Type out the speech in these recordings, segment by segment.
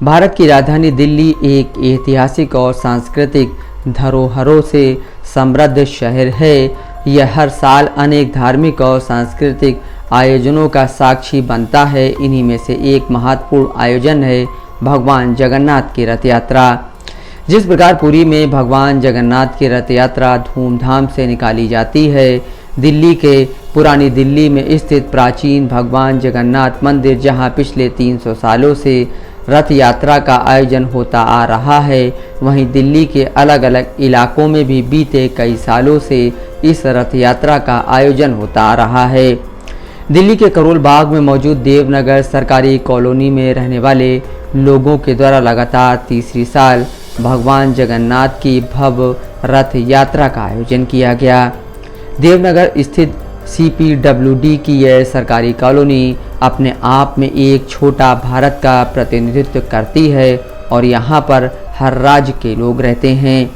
भारत की राजधानी दिल्ली एक ऐतिहासिक और सांस्कृतिक धरोहरों से समृद्ध शहर है। यह हर साल अनेक धार्मिक और सांस्कृतिक आयोजनों का साक्षी बनता है। इन्हीं में से एक महत्वपूर्ण आयोजन है भगवान जगन्नाथ की रथ यात्रा। जिस प्रकार पुरी में भगवान जगन्नाथ की रथ यात्रा धूमधाम से निकाली जाती है, दिल्ली के पुरानी दिल्ली में स्थित प्राचीन भगवान जगन्नाथ मंदिर, जहां पिछले 300 सालों से रथ यात्रा का आयोजन होता आ रहा है, वहीं दिल्ली के अलग अलग इलाकों में भी बीते कई सालों से इस रथ यात्रा का आयोजन होता आ रहा है। दिल्ली के करोल बाग में मौजूद देवनगर सरकारी कॉलोनी में रहने वाले लोगों के द्वारा लगातार तीसरी साल भगवान जगन्नाथ की भव्य रथ यात्रा का आयोजन किया गया। देवनगर स्थित CPWD की यह सरकारी कॉलोनी अपने आप में एक छोटा भारत का प्रतिनिधित्व करती है और यहाँ पर हर राज्य के लोग रहते हैं।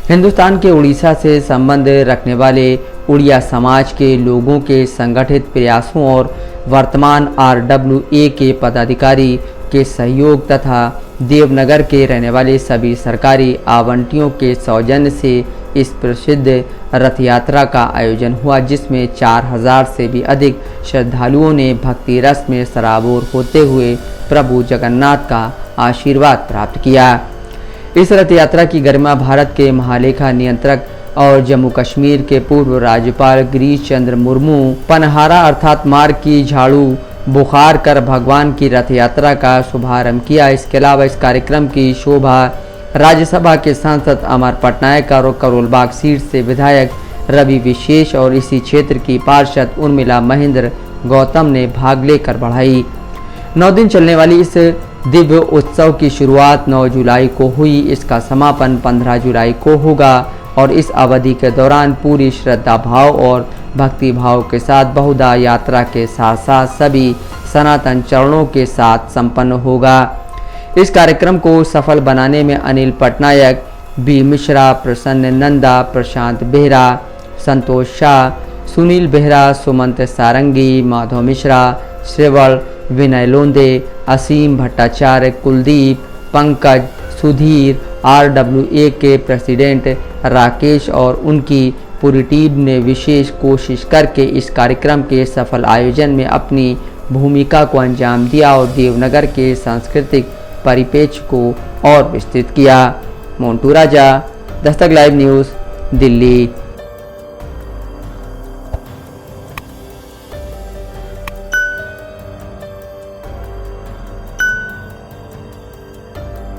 हिंदुस्तान के उड़ीसा से संबंध रखने वाले उड़िया समाज के लोगों के संगठित प्रयासों और वर्तमान RWA के पदाधिकारी के सहयोग तथा देवनगर के रहने वाले सभी सरकारी आवंटियों के सौजन्य से इस प्रसिद्ध रथ यात्रा का आयोजन हुआ, जिसमें 4000 से भी अधिक श्रद्धालुओं ने भक्ति रस में सराबोर होते हुए प्रभु जगन्नाथ का आशीर्वाद प्राप्त किया। इस रथ यात्रा की गरिमा भारत के महालेखा नियंत्रक और जम्मू कश्मीर के पूर्व राज्यपाल गिरीश चंद्र मुर्मू पनहारा अर्थात मार्ग की झाड़ू बुखार कर भगवान की रथ यात्रा का शुभारंभ किया। इसके अलावा इस कार्यक्रम की शोभा राज्यसभा के सांसद अमर पटनायक और करोल बाग सीट से विधायक रवि विशेष और इसी क्षेत्र की पार्षद उर्मिला महेंद्र गौतम ने भाग लेकर बढ़ाई। 9 दिन चलने वाली इस दिव्य उत्सव की शुरुआत 9 जुलाई को हुई। इसका समापन 15 जुलाई को होगा और इस अवधि के दौरान पूरी श्रद्धा भाव और भक्ति भाव के साथ बहुधा यात्रा के साथ साथ सभी सनातन चरणों के साथ संपन्न होगा। इस कार्यक्रम को सफल बनाने में अनिल पटनायक, बी मिश्रा, प्रसन्न नंदा, प्रशांत बेहरा, संतोष शाह, सुनील बेहरा, सुमंत सारंगी, माधव मिश्रा, श्रेवल, विनय लोंदे, असीम भट्टाचार्य, कुलदीप, पंकज, सुधीर, RWA के प्रेसिडेंट राकेश और उनकी पूरी टीम ने विशेष कोशिश करके इस कार्यक्रम के सफल आयोजन में अपनी भूमिका को अंजाम दिया और देवनगर के सांस्कृतिक परिप्रेक्ष्य को और विस्तृत किया। मोन्टू राजा, दस्तक लाइव न्यूज़, दिल्ली।